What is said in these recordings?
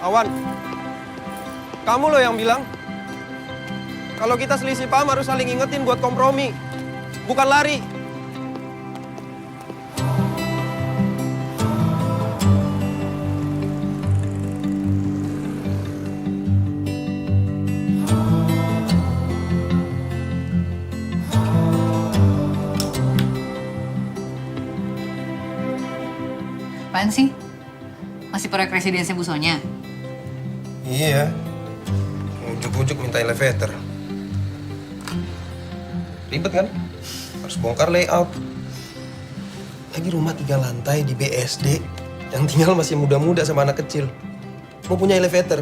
Awan, kamu loh yang bilang kalau kita selisih paham harus saling ingetin buat kompromi, bukan lari. Apaan sih? Masih proyek residensi Bu Sonya? Iya, ujuk-ujuk minta elevator. Ribet kan? Harus bongkar layout. Lagi rumah 3 lantai di BSD. Yang tinggal masih muda-muda sama anak kecil. Mau punya elevator.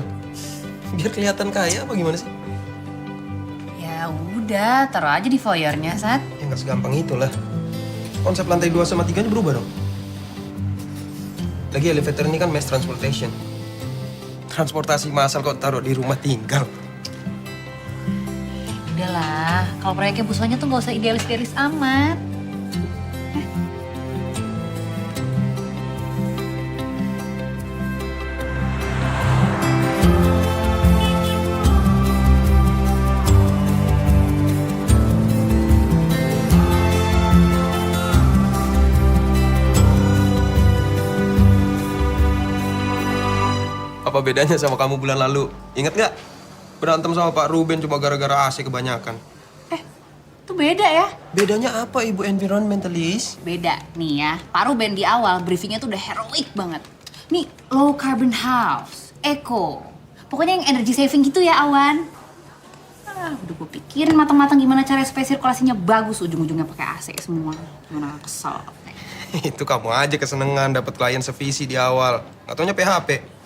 Biar kelihatan kaya apa gimana sih? Ya udah, taruh aja di foyernya, Sat. Ya nggak segampang itulah. Konsep lantai 2 sama 3-nya berubah dong. Lagi elevator ini kan mass transportation. Transportasi massal kok taruh di rumah tinggal. Udahlah, kalau proyeknya Bu Sonya tuh nggak usah idealis-idealis amat. Apa bedanya sama kamu bulan lalu? Ingat nggak? Berantem sama Pak Ruben cuma gara-gara AC kebanyakan. Itu beda ya? Bedanya apa, Ibu environmentalist? Beda nih ya, Pak Ruben di awal briefingnya tuh udah heroik banget. Nih, low carbon house, eco. Pokoknya yang energy saving gitu ya, Awan. Udah gue pikirin matang-matang gimana cara supaya sirkulasinya bagus, ujung-ujungnya pakai AC semua. Gimana kesel. Itu kamu aja kesenengan dapat klien sevisi di awal. Nggak taunya PHP.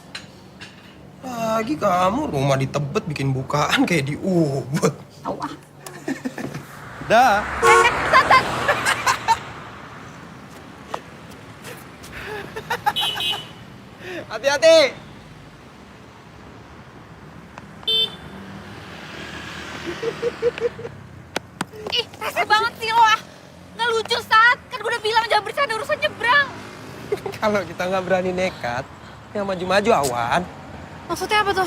Lagi kamu rumah di Tebet bikin bukaan kayak di Ubud. Tahu ah. Dah. Hati-hati. Ih, rese banget sih lo ah. Nggak lucu, Sat. Kan gue udah bilang jangan bercanda urusan nyebrang. Kalau kita nggak berani nekat, ya maju-maju awan. Maksudnya apa tuh?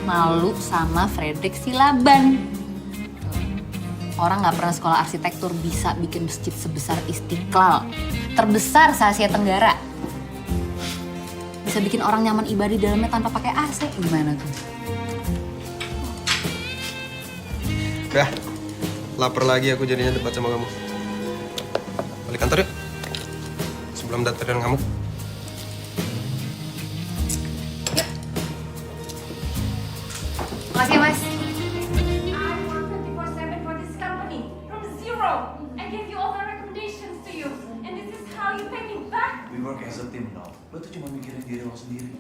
Malu sama Frederick Silaban. Orang nggak pernah sekolah arsitektur bisa bikin masjid sebesar Istiqlal. Terbesar se-Asia Tenggara. Bisa bikin orang nyaman ibadah di dalamnya tanpa pakai AC. Gimana tuh? Dah, lapar lagi aku jadinya debat sama kamu. Balik kantor yuk. Sebelum datang kamu. Makasih ya, Mas. I work 24/7 for this company from zero. I gave you all the recommendations to you, and this is how you pay me back. We work as a team now. Lo tuh cuma mikirin diri lo sendiri.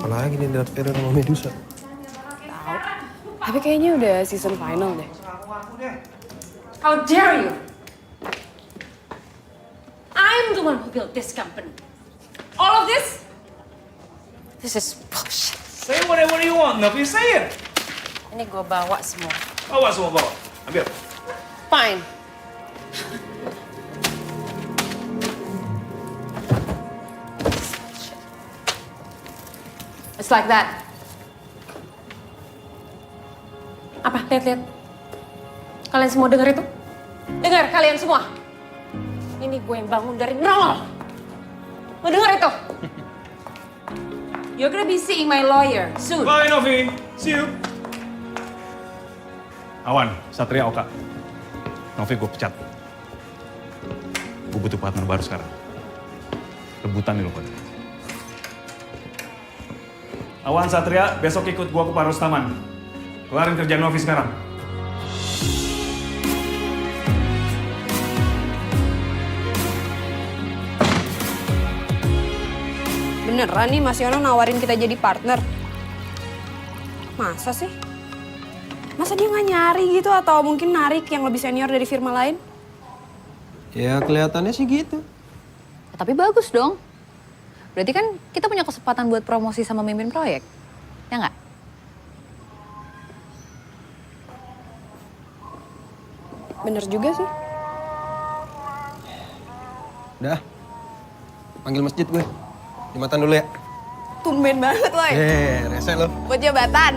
Apalagi nih Darth Vader sama Medusa. Tapi kayaknya udah season final deh. How dare you? I'm the one who built this company. All of this is bullshit. Say whatever you want, Novi. Say it. Ini gue bawa semua. Bawa semua bawa. Ambil. Fine. It's like that. Apa? Lihat-lihat. Kalian semua dengar itu? Dengar kalian semua. Ini gue yang bangun dari nol. Lo dengar itu? You're gonna be seeing my lawyer soon. Bye, Novi. See you. Awan, Satria Oka. Novi gue pecat. Gue butuh partner baru sekarang. Rebutan nih lo pada. Awan, Satria, besok ikut gue ke Paros Taman. Kelarin kerjaan Novi sekarang. Beneran nih Mas Yono nawarin kita jadi partner? Masa sih? Masa dia nggak nyari gitu atau mungkin narik yang lebih senior dari firma lain? Ya kelihatannya sih gitu. Tapi bagus dong. Berarti kan kita punya kesempatan buat promosi sama mimpin proyek. Ya nggak? Bener juga sih. Udah. Panggil masjid gue. Jumatan dulu ya. Tumben banget, woy. Rese lo. Buat jabatan.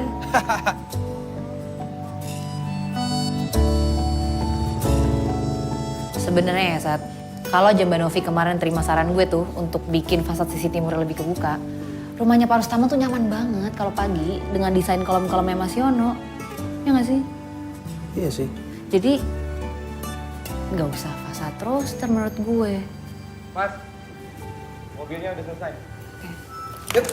Sebenarnya ya, Sat, kalau aja Mbak Novi kemarin terima saran gue tuh untuk bikin fasad sisi timur lebih kebuka, rumahnya Pak Rustama tuh nyaman banget kalau pagi dengan desain kolom-kolomnya Mas Yono. Ya nggak sih? Iya sih. Jadi nggak usah fasad roster menurut gue. Mas, mobilnya udah selesai. Yuk.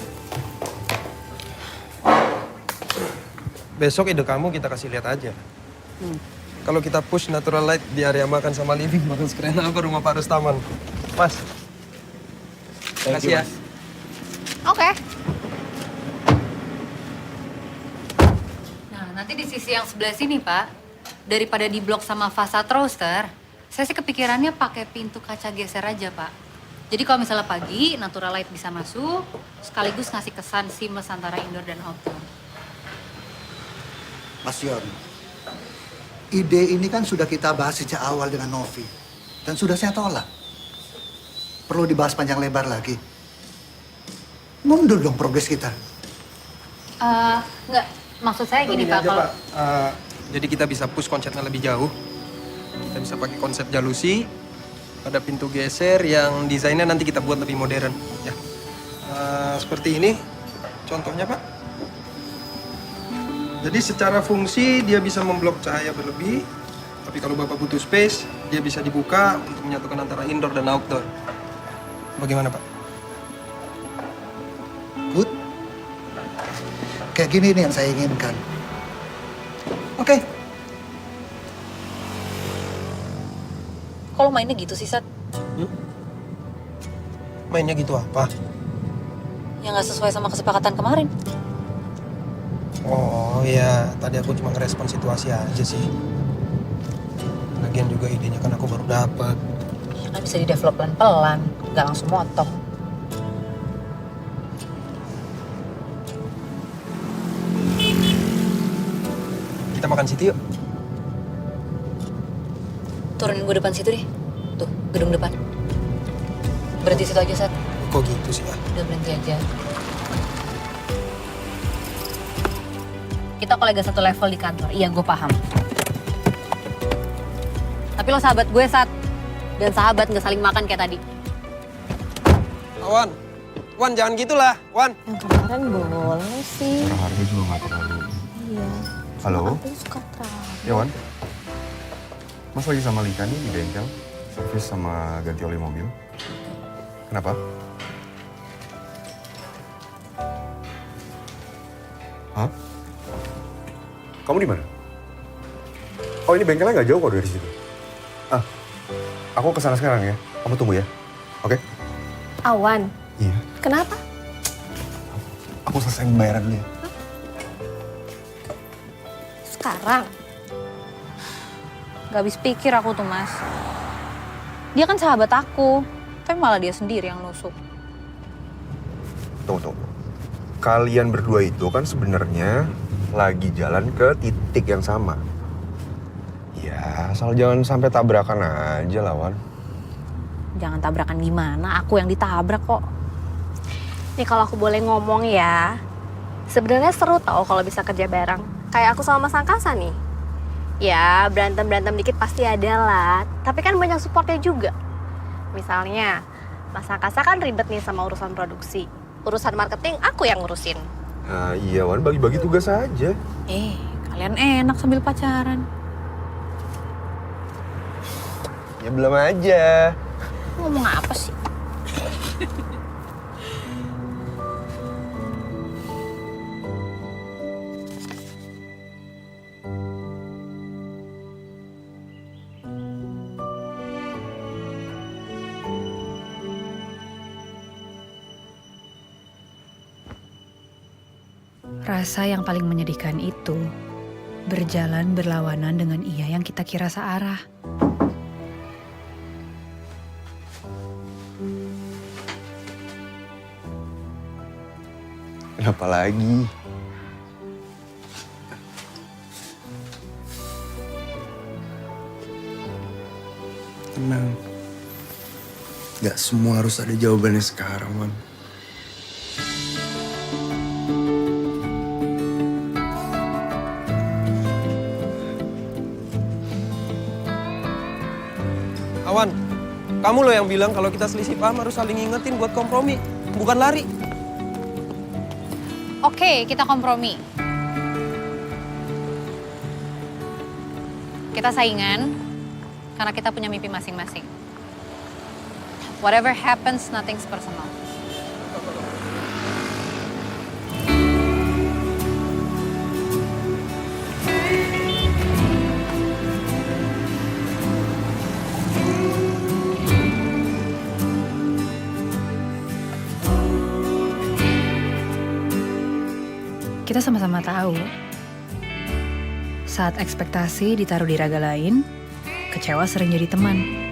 Besok ide kamu kita kasih lihat aja. Kalau kita push natural light di area makan sama living, bakal sekeren apa rumah Pak Rustaman. Mas. Makasih ya. Oke. Nah, nanti di sisi yang sebelah sini, Pak, daripada di blok sama fasad roster, saya sih kepikirannya pakai pintu kaca geser aja, Pak. Jadi kalau misalnya pagi, natural light bisa masuk, sekaligus ngasih kesan seamless antara indoor dan outdoor. Mas Yon, ide ini kan sudah kita bahas sejak awal dengan Novi. Dan sudah saya tolak. Perlu dibahas panjang lebar lagi. Mundur dong progres kita. Enggak, maksud saya gini, Pak, kalau... Jadi kita bisa push konsepnya lebih jauh. Kita bisa pakai konsep jalusi, ada pintu geser yang desainnya nanti kita buat lebih modern. Ya, seperti ini contohnya, Pak. Jadi secara fungsi dia bisa memblok cahaya berlebih, tapi kalau Bapak butuh space, dia bisa dibuka untuk menyatukan antara indoor dan outdoor. Bagaimana, Pak? Good. Kayak gini nih yang saya inginkan. Oke. Kalau mainnya gitu sih, Sat? Mainnya gitu apa? Yang nggak sesuai sama kesepakatan kemarin. Oh ya, tadi aku cuma ngerespon situasi aja sih. Lagian juga idenya kan aku baru dapat. Ya kan bisa di-develop pelan-pelan, nggak langsung motong. Kita makan situ yuk. Turunin gue depan situ deh. Tuh, gedung depan. Berhenti situ aja, Sat. Kok gitu sih ya? Udah berhenti aja. Kita kolega satu level di kantor. Iya, gue paham. Tapi lo sahabat gue, Sat. Dan sahabat nggak saling makan kayak tadi. Wan, Wan jangan gitulah, Wan. Yang kemarin boleh sih. Harga juga nggak terlalu. Iya. Halo? Aku suka terang. Ya Wan? Mas lagi sama Lika nih di bengkel. Servis sama ganti oli mobil. Kenapa? Hah? Kamu di mana? Oh ini bengkelnya nggak jauh kok dari situ. Aku kesana sekarang ya. Kamu tunggu ya. Oke? Awan, Iya. kenapa? Aku selesai pembayaran dulu ya. Sekarang? Gak habis pikir aku tuh, Mas. Dia kan sahabat aku. Tapi malah dia sendiri yang nusuk. Tunggu. Kalian berdua itu kan sebenarnya lagi jalan ke titik yang sama. Ya, asal jangan sampai tabrakan aja lawan. Jangan tabrakan gimana, aku yang ditabrak kok. Nih kalau aku boleh ngomong ya, sebenarnya seru tau kalau bisa kerja bareng. Kayak aku sama Mas Angkasa nih. Ya berantem-berantem dikit pasti ada lah, tapi kan banyak supportnya juga. Misalnya, Mas Angkasa kan ribet nih sama urusan produksi. Urusan marketing aku yang ngurusin. Nah iya Wan, bagi-bagi tugas aja. Kalian enak sambil pacaran. Ya belum aja. Ngomong apa sih? Rasa yang paling menyedihkan itu berjalan berlawanan dengan ia yang kita kira searah. Kenapa lagi? Tenang. Gak semua harus ada jawabannya sekarang, Man. Awan, kamu loh yang bilang kalau kita selisih paham harus saling ingetin buat kompromi, bukan lari. Oke, kita kompromi. Kita saingan karena kita punya mimpi masing-masing. Whatever happens, nothing's personal. Kita sama-sama tahu, saat ekspektasi ditaruh di raga lain, kecewa sering jadi teman.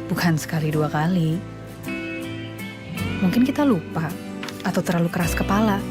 Bukan sekali dua kali. Mungkin kita lupa atau terlalu keras kepala.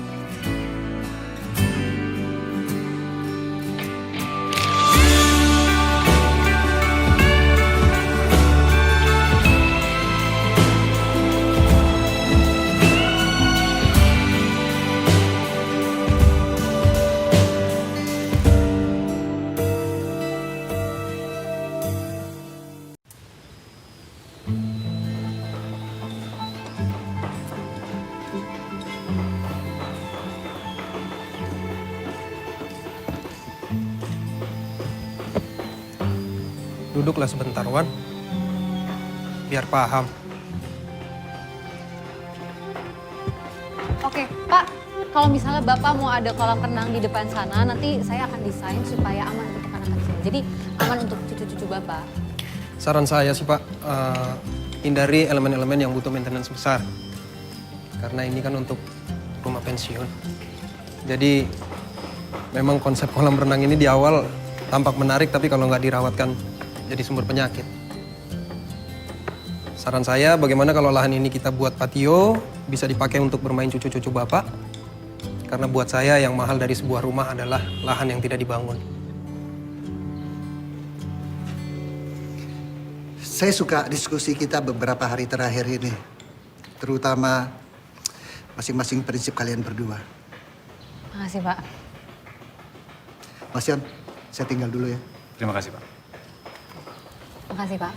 Duduklah sebentar, Wan. Biar paham. Oke, Pak. Kalau misalnya Bapak mau ada kolam renang di depan sana, nanti saya akan desain supaya aman untuk anak kecil. Jadi aman untuk cucu-cucu Bapak. Saran saya sih, Pak, hindari elemen-elemen yang butuh maintenance besar. Karena ini kan untuk rumah pensiun. Jadi memang konsep kolam renang ini di awal tampak menarik, tapi kalau nggak dirawatkan jadi sumber penyakit. Saran saya, bagaimana kalau lahan ini kita buat patio, bisa dipakai untuk bermain cucu-cucu Bapak? Karena buat saya yang mahal dari sebuah rumah adalah lahan yang tidak dibangun. Saya suka diskusi kita beberapa hari terakhir ini. Terutama masing-masing prinsip kalian berdua. Makasih, Pak. Mas Yon, saya tinggal dulu ya. Terima kasih, Pak. Makasih, Pak.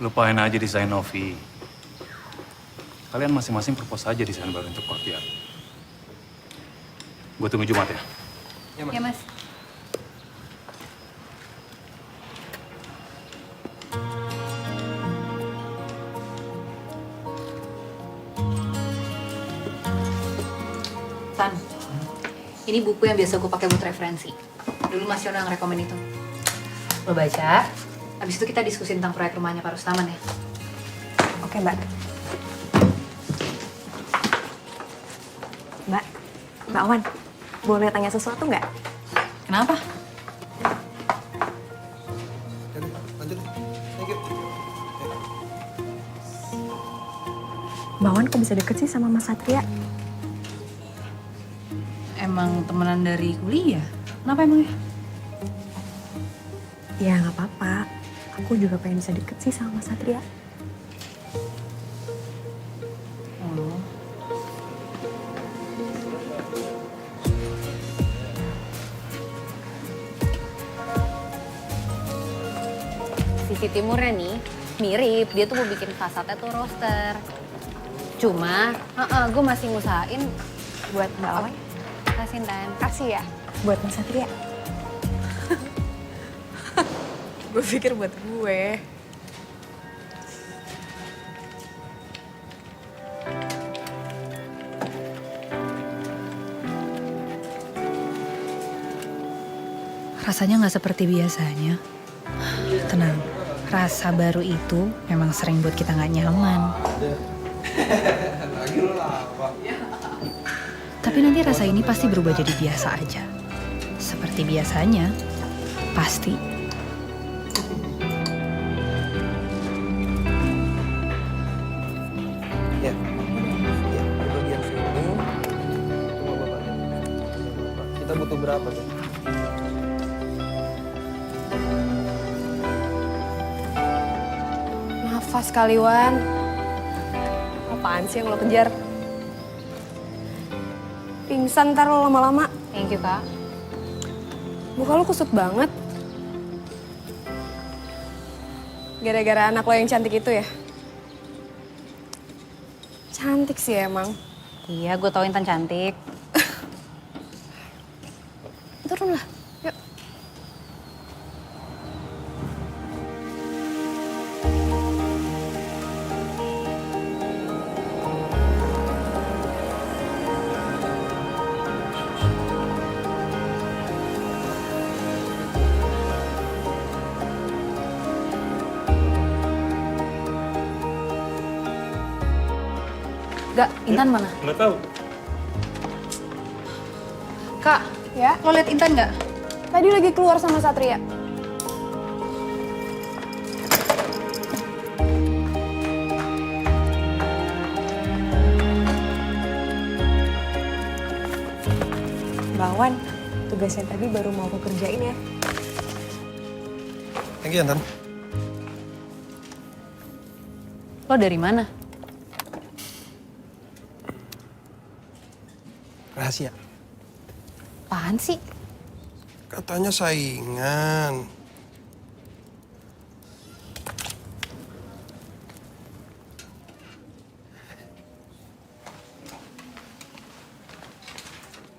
Lupain aja desain Novi. Kalian masing-masing propose aja desain baru untuk courtyard. Gue tunggu Jumat ya. Ya, Mas. Tan, ini buku yang biasa gue pakai buat referensi. Dulu Mas Yono yang rekomen itu. Lo baca, habis itu kita diskusi tentang proyek rumahnya Pak Rustaman ya. Oke, Mbak. Mbak Wan, boleh tanya sesuatu nggak? Kenapa? Lanjut. Thank you. Mbak Wan kok bisa deket sih sama Mas Satria? Emang temenan dari kuliah? Kenapa emangnya? Ya nggak apa-apa. Aku juga pengen bisa deket sih sama Mas Satria. Sisi timurnya nih mirip, dia tuh mau bikin fasadnya tuh roster. Cuma, gue masih ngusahain Buat Mbak Wan, kasih Tan. kasih ya. Buat Mas Satria. Gue pikir buat gue. Rasanya nggak seperti biasanya. Tenang, rasa baru itu memang sering buat kita nggak nyaman. Tapi nanti rasa ini pasti berubah jadi biasa aja. Seperti biasanya, pasti. berapa tuh? Nafas kali, Wan. Apaan sih yang lo kejar? Pingsan ntar lo lama-lama. Thank you, Kak. Muka lo kusut banget. Gara-gara anak lo yang cantik itu ya? Cantik sih emang. Iya, gue tau Intan cantik. Turun lah, yuk. Gak, Intan mana? Nggak tahu. Kak, Ya, lo liat Intan gak? tadi lagi keluar sama Satria. Bawan, tugasnya tadi baru mau aku kerjain ya. Thank you, Intan. Lo dari mana? Rahasia. Apaan sih? Katanya saingan.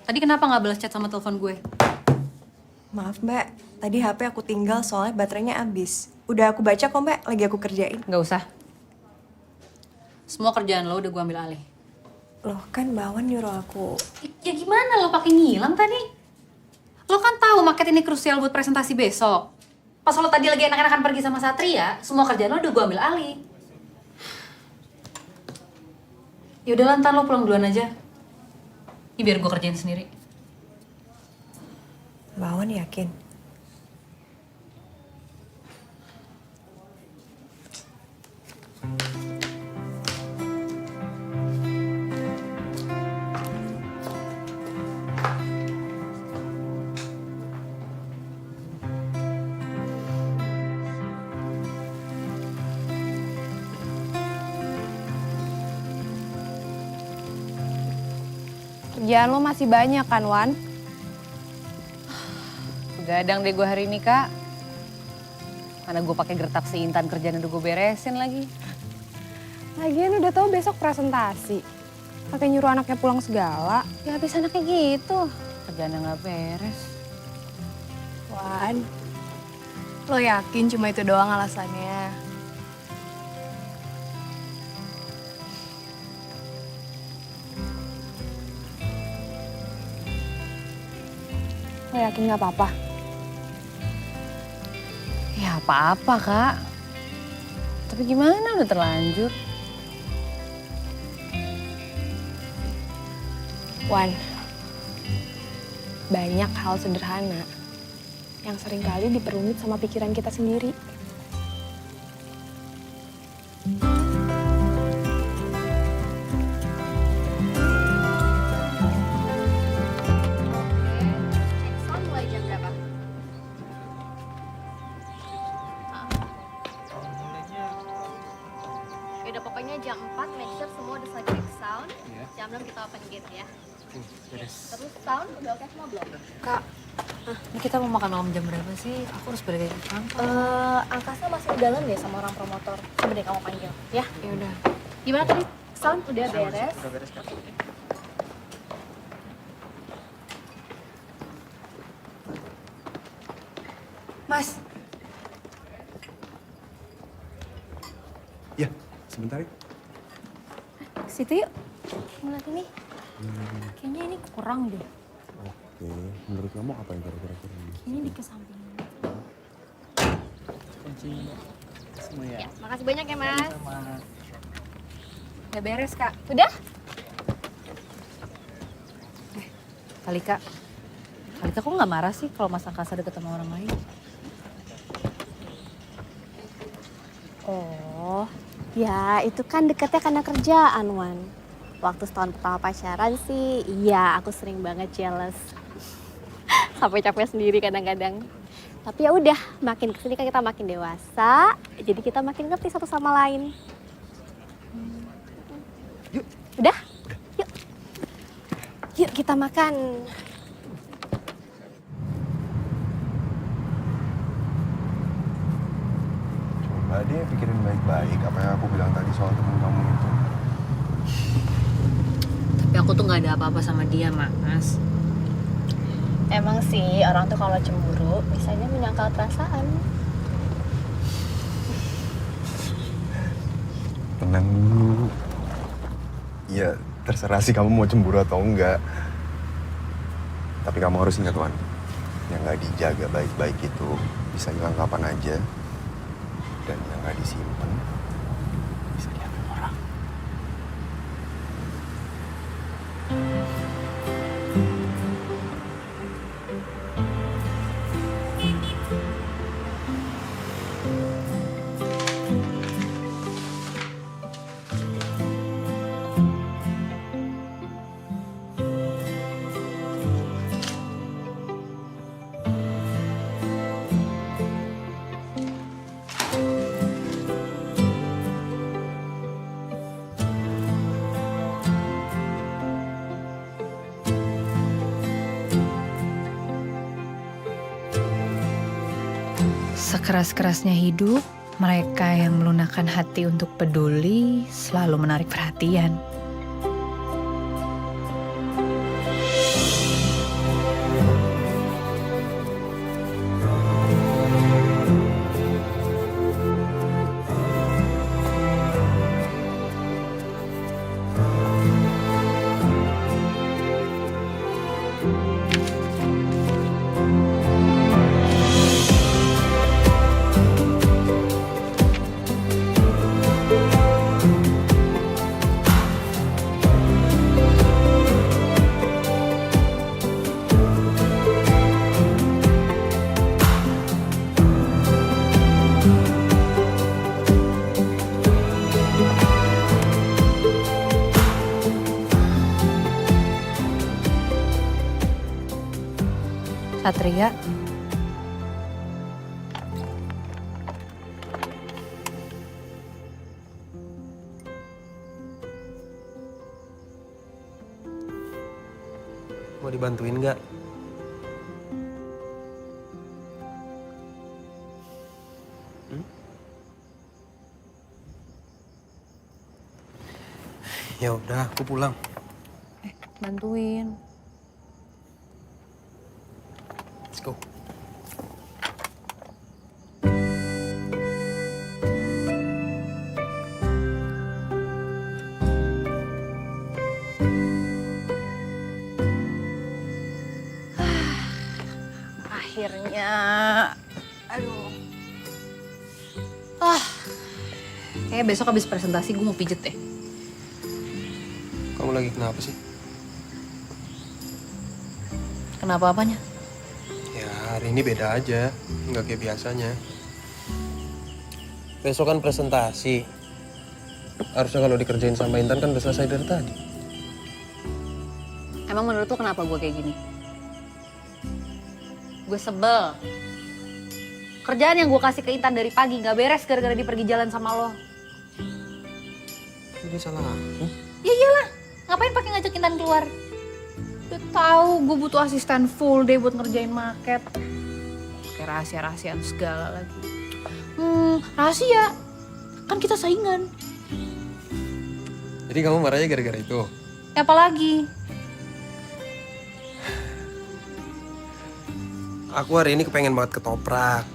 Tadi kenapa gak balas chat sama telepon gue? Maaf mbak, tadi HP aku tinggal soalnya baterainya habis. Udah aku baca kok mbak, lagi aku kerjain. Gak usah. Semua kerjaan lo udah gue ambil alih. Loh kan Bawan nyuruh aku. Ya gimana lo pakai ngilang tadi? Lo kan tahu market ini krusial buat presentasi besok. Pas lo tadi lagi enak-enakan pergi sama Satria, semua kerjaan lo udah gue ambil alih. Yaudah ntar lo pulang duluan aja. Ini biar gue kerjain sendiri. Bawan yakin? Kerjaan lo masih banyak kan, Wan? Begadang deh gue hari ini, Kak. Mana gue pakai gertak si Intan kerjaan udah gue beresin lagi. Lagian udah tahu besok presentasi. Pakai nyuruh anaknya pulang segala. Ya habis anaknya gitu. Kerjaan nggak beres. Wan, lo yakin cuma itu doang alasannya? Lo yakin gak apa-apa? Ya apa-apa, Kak. Tapi gimana udah terlanjur. Wan, banyak hal sederhana yang seringkali diperumit sama pikiran kita sendiri. Sound mulai jam berapa? Yaudah pokoknya jam 4 make sure semua udah selesai check sound. Jam 6 kita open gate ya. Terus sound udah oke semua belum? Kak, ini kita mau makan malam jam berapa sih? Aku harus balik ke kantor. Angkasa masih di dalam deh sama orang promotor. Coba deh kamu panggil ya. Ya udah. Gimana tadi? Sound udah beres? Udah beres, Kak. Mas, Ya, sebentar ya. Situ yuk. Ngeliat ini. Kayaknya ini kurang deh. Oke, menurut kamu apa yang kira-kira kurang? Ini di kesampingan. Ya, makasih banyak ya, Mas. Udah beres, Kak. Udah? Kalika kok nggak marah sih kalau Mas Angkasa deket sama orang lain? Oh, ya itu kan deketnya karena kerjaan, Wan. Waktu setahun pertama pacaran sih, iya aku sering banget jealous. sampai capek sendiri kadang-kadang. Tapi ya udah, makin kesini kan kita makin dewasa, jadi kita makin ngerti satu sama lain. Yuk. Udah? Yuk. Yuk kita makan. Coba deh pikirin baik-baik apa yang aku bilang tadi soal temen kamu itu. Tapi aku tuh nggak ada apa-apa sama dia, Mas. Emang sih orang tuh kalau cemburu misalnya menyangkal perasaan. Tenang dulu. Ya terserah sih kamu mau cemburu atau enggak. Tapi kamu harus ingat Wan, yang nggak dijaga baik-baik itu bisa hilang kapan aja. Dan yang nggak disimpan bisa diambil orang. Sekeras-kerasnya hidup, mereka yang melunakkan hati untuk peduli selalu menarik perhatian. Satria, mau dibantuin nggak? Ya udah, aku pulang. Bantuin. Let's go. Akhirnya. Aduh. Kayaknya besok habis presentasi gue mau pijet deh. Kamu lagi kenapa sih? Kenapa apanya? Ya hari ini beda aja, nggak kayak biasanya. Besok kan presentasi. Harusnya kalau dikerjain sama Intan kan udah selesai dari tadi. Emang menurut lo kenapa gue kayak gini? Gue sebel. Kerjaan yang gue kasih ke Intan dari pagi nggak beres gara-gara dia pergi jalan sama lo. Ini salah aku. Ya iyalah, ngapain pakai ngajak Intan keluar? Udah tahu gue butuh asisten full day buat ngerjain market. Kayak rahasia-rahasiaan segala lagi. Rahasia? Kan kita saingan. Jadi kamu marahnya gara-gara itu? Ya apalagi? Aku hari ini kepengen banget ketoprak.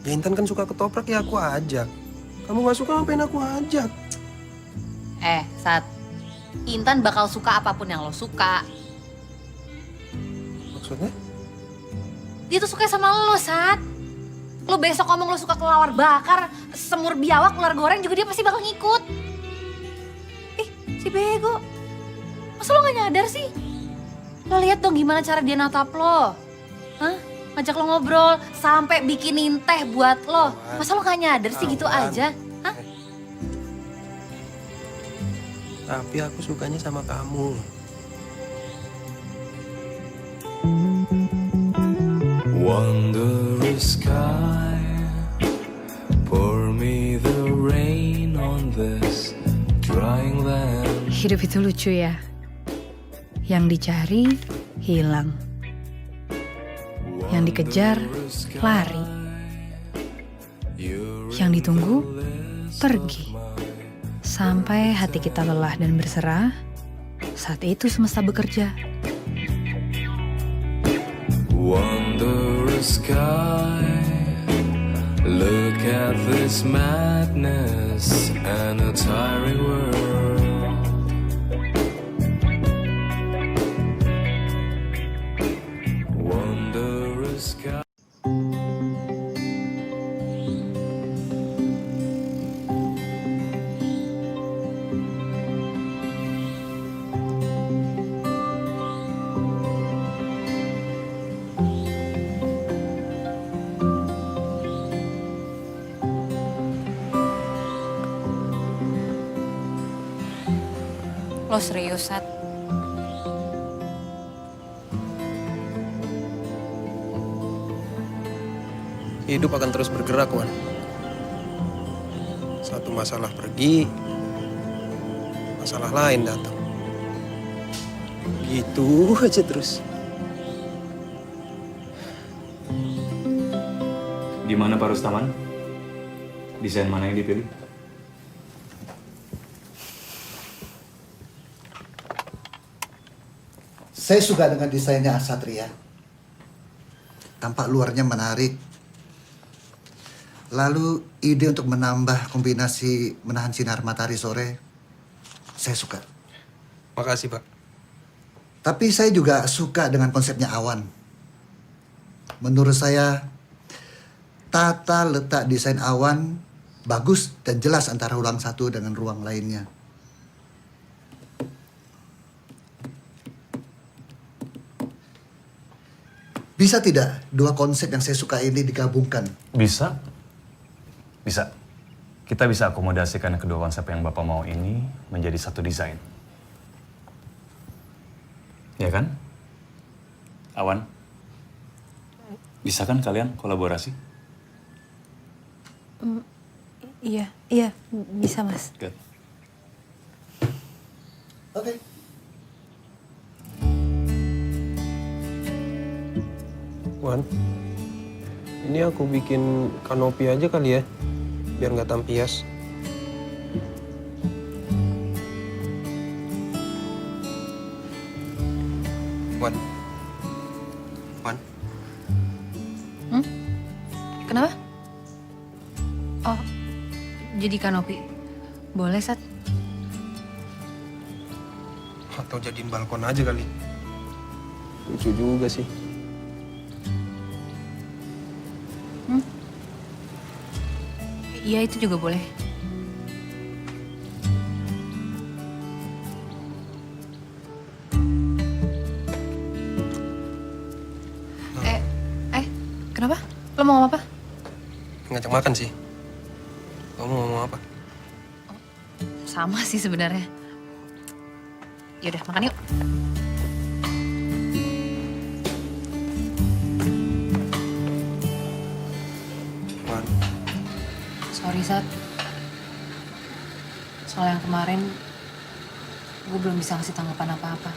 Ya Intan kan suka ketoprak, ya aku ajak. Kamu gak suka, ngapain aku ajak? Sat, Intan bakal suka apapun yang lo suka. Maksudnya? Dia tuh suka sama lo, Sat. Lo besok ngomong lo suka kelawar bakar, semur biawak, ular goreng juga dia pasti bakal ngikut. Si bego. Masa lo gak nyadar sih? Lo lihat dong gimana cara dia natap lo. Hah? Ngajak lo ngobrol, sampai bikinin teh buat lo. Masa lo gak nyadar sih gitu aja? Hah? Tapi aku sukanya sama kamu. Wondrous sky, pour me the rain on this drying land. Hidup itu lucu ya. Yang dicari, hilang. Yang dikejar, lari. Yang ditunggu, pergi. Sampai hati kita lelah dan berserah, saat itu semesta bekerja. Wondrous sky, look at this madness and a tiring world. Wondrous sky. Lo serius, Sat? Hidup akan terus bergerak, Wan. Satu masalah pergi, masalah lain datang. Gitu aja terus. Gimana Pak Rustaman? Desain mana yang dipilih? Saya suka dengan desainnya Satria. Tampak luarnya menarik. Lalu ide untuk menambah kombinasi menahan sinar matahari sore, saya suka. Makasih, Pak. Tapi saya juga suka dengan konsepnya Awan. Menurut saya, tata letak desain Awan bagus dan jelas antara ruang satu dengan ruang lainnya. Bisa tidak dua konsep yang saya suka ini digabungkan? Bisa. Bisa. Kita bisa akomodasikan kedua konsep yang Bapak mau ini menjadi satu desain. Ya kan? Awan? Bisa kan kalian kolaborasi? Iya, bisa Mas. Good. Oke. Wan, ini aku bikin kanopi aja kali ya, biar nggak tampias. Wan. Kenapa? Oh, jadi kanopi. Boleh, Sat. Atau jadiin balkon aja kali. Lucu juga sih. Iya, itu juga boleh. Kenapa? Lo mau ngomong apa? Ngajak makan sih. Kamu mau ngomong apa? Sama sih sebenarnya. Yaudah, makan yuk. Wan, Sorry, Sat. Soal yang kemarin, gue belum bisa ngasih tanggapan apa-apa.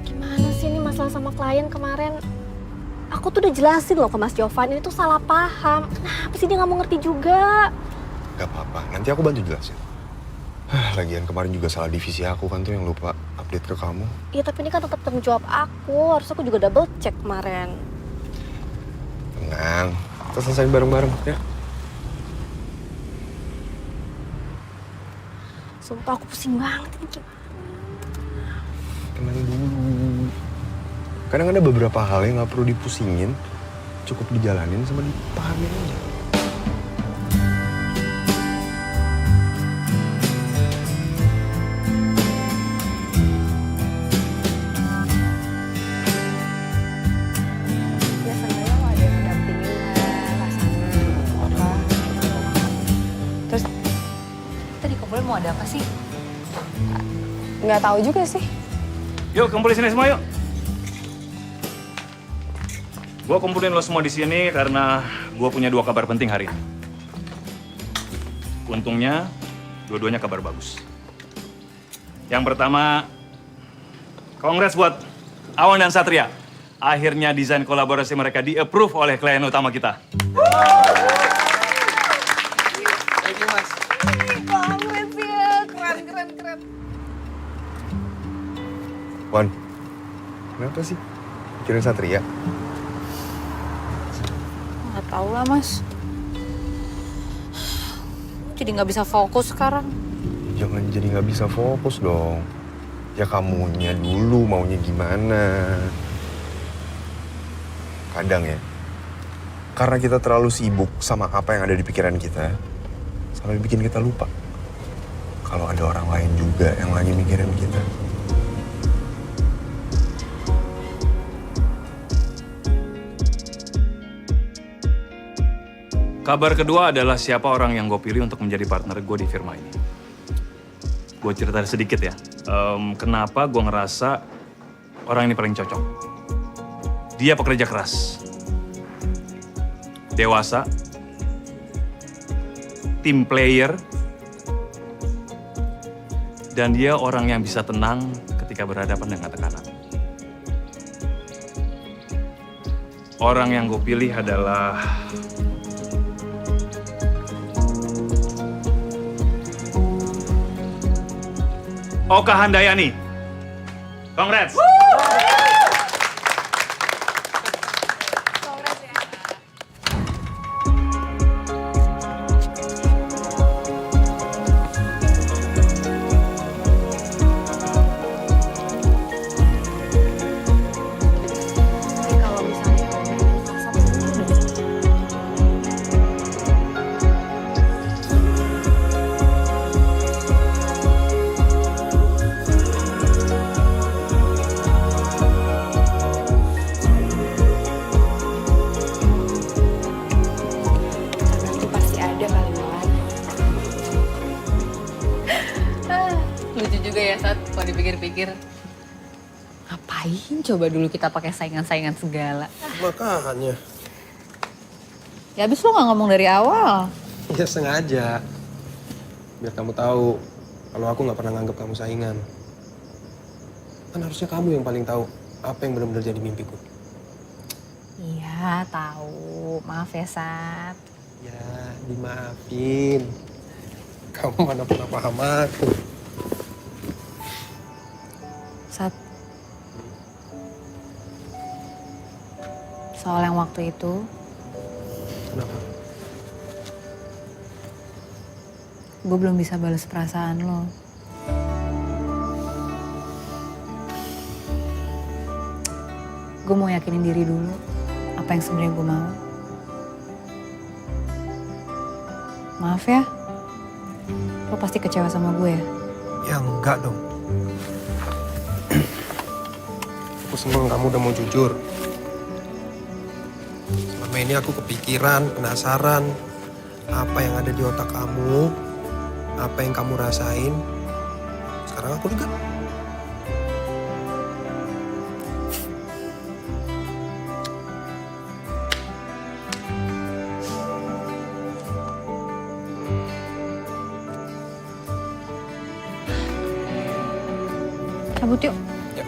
Gimana sih ini masalah sama klien kemarin? Aku tuh udah jelasin loh ke Mas Jovan, ini tuh salah paham. Kenapa sih dia nggak mau ngerti juga? Gak apa-apa, nanti aku bantu jelasin. Lagian kemarin juga salah divisi aku kan tuh yang lupa update ke kamu. Iya, tapi ini kan tetap tanggung jawab aku. Harusnya aku juga double check kemarin. Tenang, kita selesaiin bareng-bareng ya. Sumpah aku pusing banget ini. Tenang dulu. Kadang ada beberapa hal yang gak perlu dipusingin, cukup dijalanin sama dipahamin aja. Ya seenggaknya lo ada yang dampingin lah, rasanya apa. Terus Nggak tahu juga sih. Yuk, kumpul di sini semua yuk. Gue kumpulin lo semua di sini karena gue punya 2 kabar penting hari ini. Untungnya, dua-duanya kabar bagus. Yang pertama, congrats buat Awan dan Satria. Akhirnya desain kolaborasi mereka di-approve oleh klien utama kita. Thank you, Mas. Congrats ya, keren. Wan, kenapa sih? Mikirin Satria? Nggak tahu lah, Mas. Jadi nggak bisa fokus sekarang. Jangan jadi nggak bisa fokus dong. Ya kamunya dulu maunya gimana. Kadang ya, karena kita terlalu sibuk sama apa yang ada di pikiran kita, sampai bikin kita lupa kalau ada orang lain juga yang lagi mikirin kita. Kabar kedua adalah siapa orang yang gue pilih untuk menjadi partner gue di firma ini. Gue cerita sedikit ya, kenapa gue ngerasa orang ini paling cocok. Dia pekerja keras, dewasa, team player, dan dia orang yang bisa tenang ketika berhadapan dengan tekanan. Orang yang gue pilih adalah Oka Handayani. Congrats! Kalau misalnya masak dulu deh. Nanti pasti ada kali Wan. Lucu juga ya, Sat, kalau dipikir-pikir. Ngapain coba dulu kita pakai saingan-saingan segala? Makanya. Ya abis lo nggak ngomong dari awal. Ya sengaja. Biar kamu tahu kalau aku nggak pernah nganggap kamu saingan. Kan harusnya kamu yang paling tahu apa yang benar-benar jadi mimpiku. Iya, tahu. Maaf ya, Sat. Ya, dimaafin. Kamu mana pernah paham aku. Sat. Soal yang waktu itu, Kenapa? gue belum bisa balas perasaan lo. Gue mau yakinin diri dulu apa yang sebenarnya gue mau. Maaf ya, lo pasti kecewa sama gue ya? Ya enggak dong. Aku seneng kamu udah mau jujur. Selama ini aku kepikiran, penasaran apa yang ada di otak kamu, apa yang kamu rasain. Sekarang aku lega. Cabut yuk. Ya.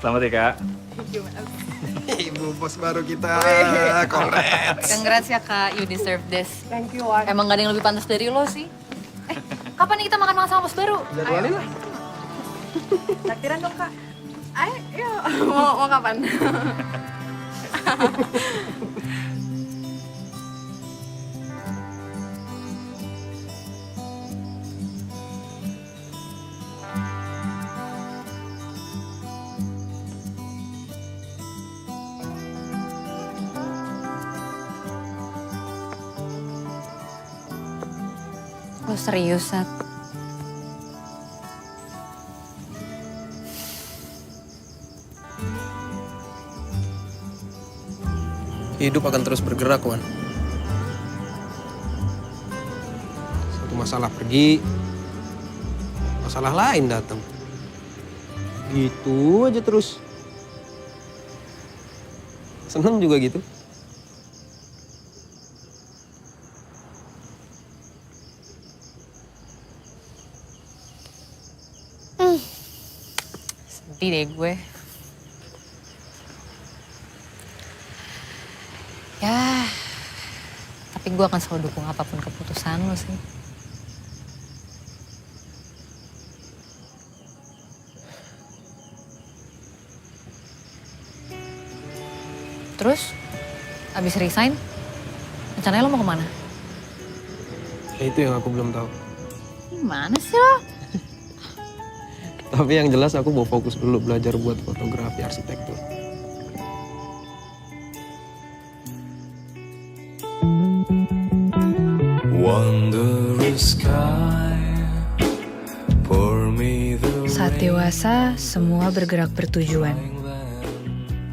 Selamat ya, Kak. Ibu bos baru kita, congrats. Congrats ya Kak, you deserve this. Thank you, Wan. Emang gak ada yang lebih pantas dari lo sih. Kapan nih kita makan sama bos baru? Jadwalin lah. Takdiran dong, Kak. Ayo, yuk. Mau kapan? Lo serius, Sat? hidup akan terus bergerak, Wan. Satu masalah pergi, masalah lain datang. Gitu aja terus. Seneng juga gitu. Sedih deh gue. Ya, tapi gue akan selalu dukung apapun keputusan lo sih. Terus, abis resign, rencananya lo mau kemana? Ya itu yang aku belum tahu. Gimana sih lo? Tapi yang jelas aku mau fokus dulu belajar buat fotografi arsitektur. Wondrous sky, pour me the Saat dewasa, semua bergerak bertujuan.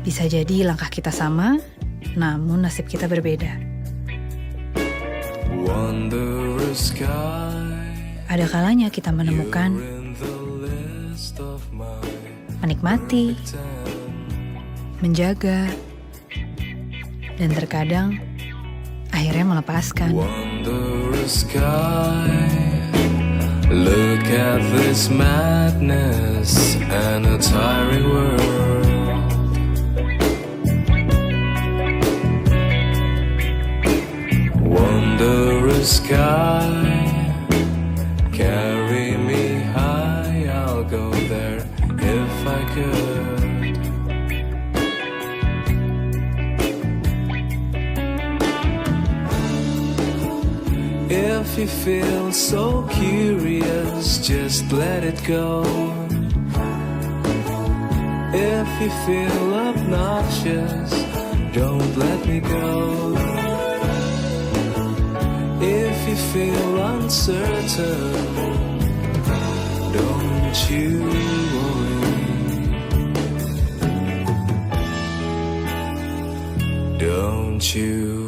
Bisa jadi langkah kita sama, namun nasib kita berbeda. wondrous sky. Ada kalanya kita menemukan, In the list of my menikmati, menjaga, dan terkadang akhirnya melepaskan. wondrous sky. Look at this madness and a tiring world. Wondrous sky, carry me high, I'll go there if I could. If you feel so curious, just let it go. If you feel obnoxious, don't let me go. If you feel uncertain, don't you worry. Don't you